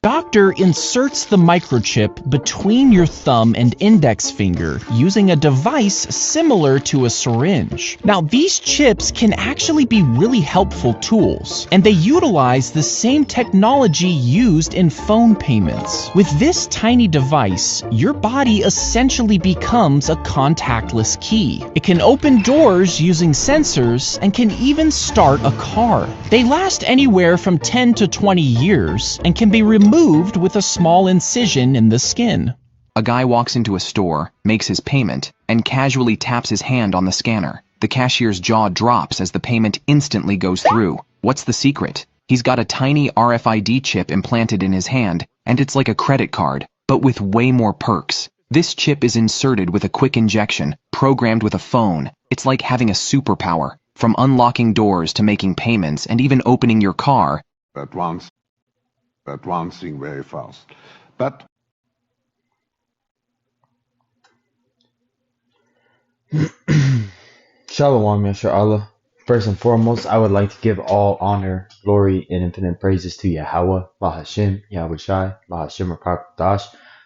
doctor inserts the microchip between your thumb and index finger using a device similar to a syringe. Now, these chips can actually be really helpful tools, and they utilize the same technology used in phone payments. With this tiny device, your body essentially becomes a contactless key. It can open doors using sensors and can even start a car. They last anywhere from 10 to 20 years and can be removed with a small incision in the skin. A guy walks into a store, makes his payment, and casually taps his hand on the scanner. The cashier's jaw drops as the payment instantly goes through. What's the secret? He's got a tiny RFID chip implanted in his hand, and it's like a credit card, but with way more perks. This chip is inserted with a quick injection, programmed with a phone. It's like having a superpower, from unlocking doors to making payments and even opening your car. Advancing very fast. But Shalom, Yashar Allah. First and foremost, I would like to give all honor, glory, and infinite praises to Yahweh, Bahashim, Yahweh Shai, Bahashim Rakakdash.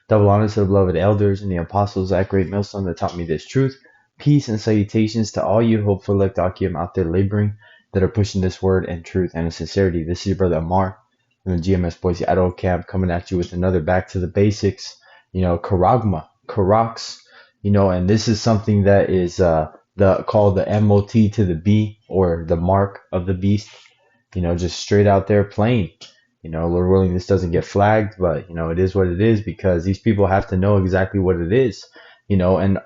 Double honors to the beloved elders and the apostles, that great millstone that taught me this truth. Peace and salutations to all you hopeful Akim out there laboring that are pushing this word and truth and in sincerity. This is your brother Amar from the GMS Boise Idaho camp coming at you with another back to the basics, Karagma, Karax, and this is something that is called the MOT to the B, or the mark of the beast, just straight out there plain. Lord willing, this doesn't get flagged, but it is what it is, because these people have to know exactly what it is, and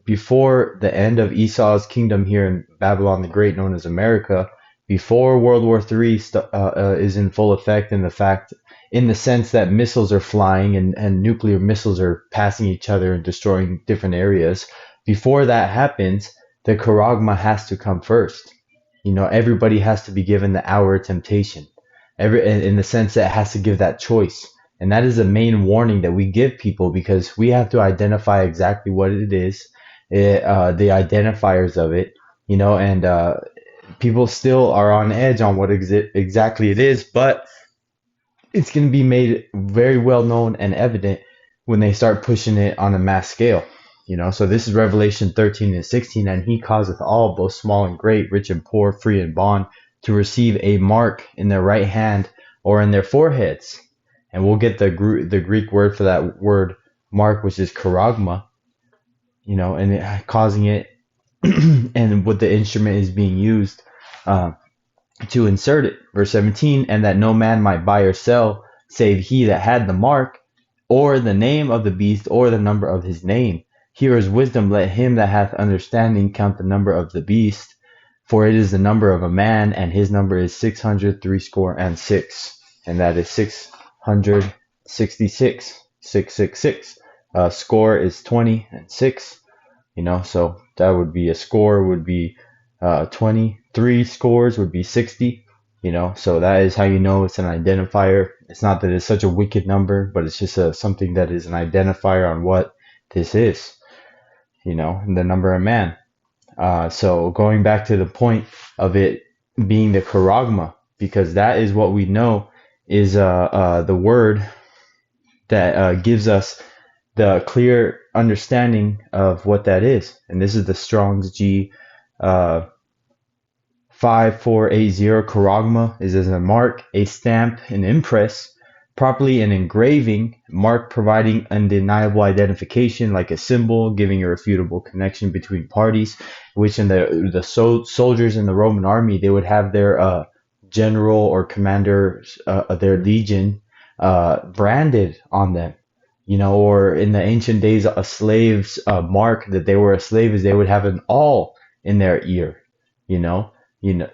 before the end of Esau's kingdom here in Babylon the Great, known as America, before World War III is in full effect, in the sense that missiles are flying and nuclear missiles are passing each other and destroying different areas. Before that happens, the Karagma has to come first. Everybody has to be given the hour of temptation. In the sense that it has to give that choice. And that is the main warning that we give people, because we have to identify exactly what it is, the identifiers of it, and people still are on edge on what exactly it is, but it's going to be made very well known and evident when they start pushing it on a mass scale. So this is Revelation 13 and 16, and he causeth all, both small and great, rich and poor, free and bond, to receive a mark in their right hand or in their foreheads. And we'll get the Greek word for that word mark, which is karagma, and causing it, and what the instrument is being used to insert it. Verse 17, and that no man might buy or sell, save he that had the mark, or the name of the beast, or the number of his name. Here is wisdom, let him that hath understanding count the number of the beast, for it is the number of a man, and his number is 666, and that is 666, 666. Score is 20 and 6, so that would be a score would be 20. 3 scores would be 60, so that is how it's an identifier. It's not that it's such a wicked number, but it's just something that is an identifier on what this is, the number of man. So going back to the point of it being the karagma, because that is what we know is the word that gives us the clear understanding of what that is. And this is the Strong's G 5480. Karagma is as a mark, a stamp, an impress, properly an engraving, mark providing undeniable identification, like a symbol, giving a irrefutable connection between parties, which in the soldiers in the Roman army, they would have their general or commander, their legion, branded on them, or in the ancient days, a slave's mark that they were a slave is they would have an awl in their ear,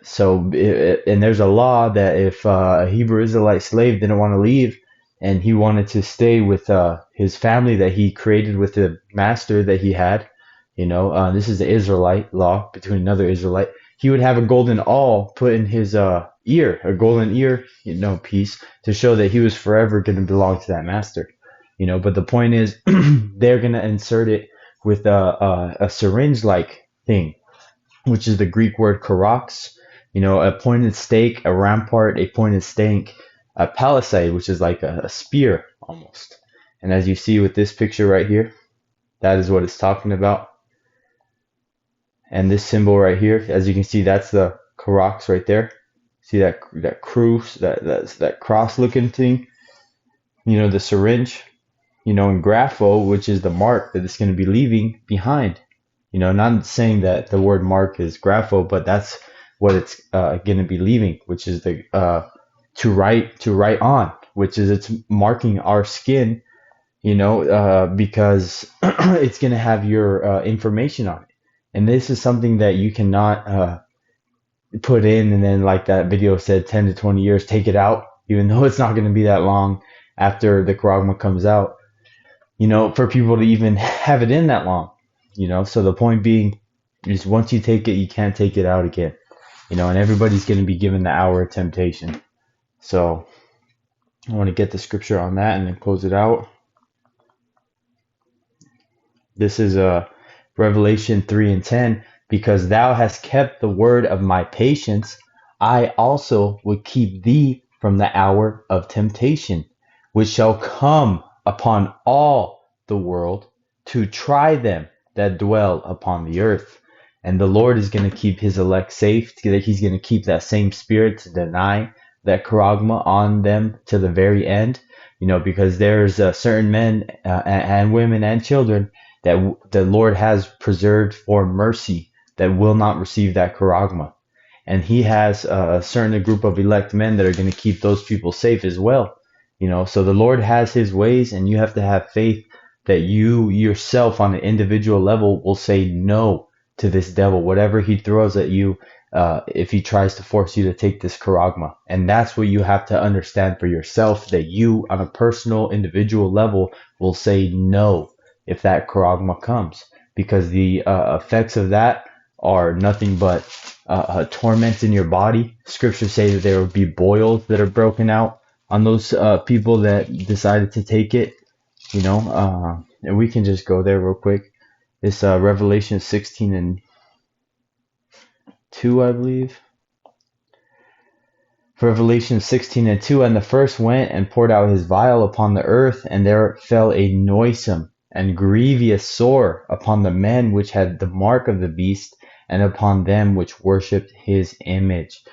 so and there's a law that if a Hebrew Israelite slave didn't want to leave and he wanted to stay with his family that he created with the master that he had, this is the Israelite law between another Israelite, he would have a golden awl put in his ear, a golden ear, piece, to show that he was forever going to belong to that master. But the point is, they're going to insert it with a syringe-like thing, which is the Greek word karax, a pointed stake, a rampart, a pointed stake, a palisade, which is like a spear almost. And as you see with this picture right here, that is what it's talking about. And this symbol right here, as you can see, that's the Karax right there. See that cruise, that cross looking thing, the syringe, and grapho, which is the mark that it's going to be leaving behind. Not saying that the word mark is grapho, but that's what it's going to be leaving, which is the to write on, which is it's marking our skin, because it's going to have your information on it. And this is something that you cannot put in and then, like that video said, 10 to 20 years, take it out, even though it's not going to be that long after the Charagma comes out, for people to even have it in that long, So the point being is once you take it, you can't take it out again, and everybody's going to be given the hour of temptation. So I want to get the scripture on that and then close it out. This is Revelation 3:10. Because thou hast kept the word of my patience, I also will keep thee from the hour of temptation, which shall come upon all the world to try them that dwell upon the earth. And the Lord is going to keep his elect safe. He's going to keep that same spirit to deny that Charagma on them to the very end, because there's certain men and women and children that the Lord has preserved for mercy that will not receive that Charagma. And he has a certain group of elect men that are going to keep those people safe as well. So the Lord has his ways, and you have to have faith that you yourself on an individual level will say no to this devil, whatever he throws at you, if he tries to force you to take this Charagma. And that's what you have to understand for yourself, that you on a personal individual level will say no if that Charagma comes, because the effects of that are nothing but torment in your body. Scriptures say that there will be boils that are broken out on those people that decided to take it, and we can just go there real quick. It's Revelation 16:2, I believe. Revelation 16:2, and the first went and poured out his vial upon the earth, and there fell a noisome and grievous sore upon the men which had the mark of the beast, and upon them which worshipped his image.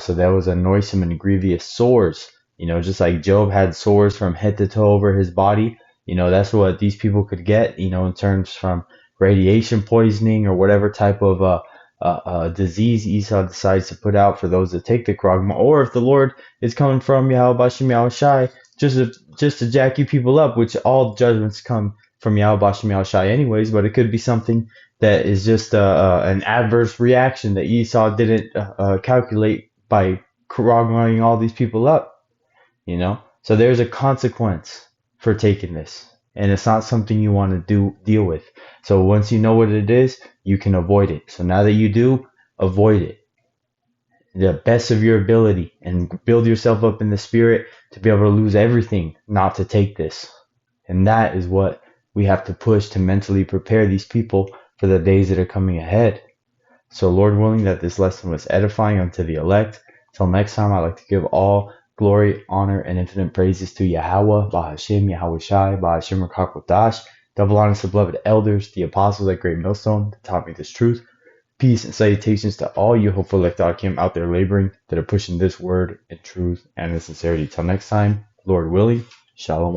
So there was a noisome and grievous sores, just like Job had sores from head to toe over his body. That's what these people could get, in terms from radiation poisoning or whatever type of disease Esau decides to put out for those that take the Charagma, or if the Lord is coming from Yahweh Bashem Yahushai just to jack you people up, which all judgments come from Yahweh Bashem Yahushai anyways, but it could be something that is just an adverse reaction that Esau didn't calculate by Charagmaing all these people up, So there's a consequence for taking this, and it's not something you want to deal with. So once you know what it is, you can avoid it. So now that you do, avoid it the best of your ability and build yourself up in the spirit to be able to lose everything not to take this. And that is what we have to push to mentally prepare these people for the days that are coming ahead. So Lord willing that this lesson was edifying unto the elect. Till next time, I'd like to give all glory, honor, and infinite praises to Yahweh, Bahashim, Yahweh Shai, Bahashim Rakakwadash, double honors to beloved elders, the apostles at Great Millstone that taught me this truth. Peace and salutations to all you hopeful elect Akim out there laboring that are pushing this word in truth and in sincerity. Till next time, Lord willing, Shalom.